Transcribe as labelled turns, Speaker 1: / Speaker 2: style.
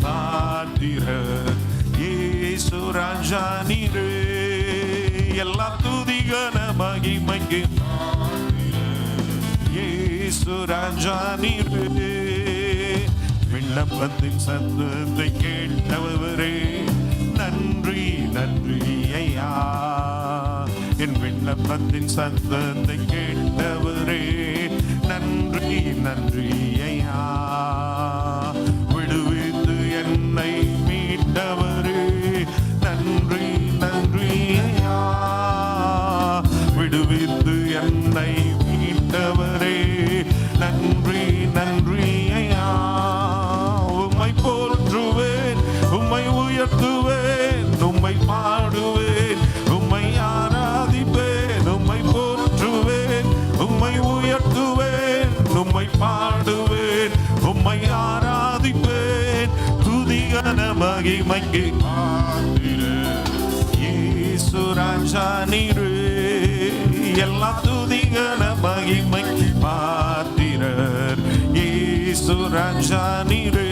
Speaker 1: பாத்திரர். இயேசு ராஜா நீரே, எல்லா துதிகன மகிமைக்கு இயேசு ராஜா நீரே. விண்ணப்பத்தின் சத்தத்தை கேட்டவரே, நன்றி நன்றி ஐயா. என் விண்ணப்பத்தின் சத்தத்தை கேட்டவரே, நன்றி நன்றி ஐயா. விடுவித்து என்னை மீட்டவரே, நன்றி நன்றி ஐயா. விடுவித்து என்னை மீட்டவரே, நன்றி நன்றி ஐயா. உம்மை போற்றுவேன், உம்மை உயர்த்துவேன், உம்மை பாடுவேன், உம்மை ஆராதிப்பேன். உம்மை போற்றுவேன், உம்மை உயர்த்துவேன், உம்மை பாடுவேன், உம்மை ஆராதிப்பேன். துதிகன மகிமைக்கு பாத்திரர். இயேசு ராஜா நீரே, எல்லா துதிகன மகிமைக்கு பாத்திரர். இயேசு ராஜா நீரே,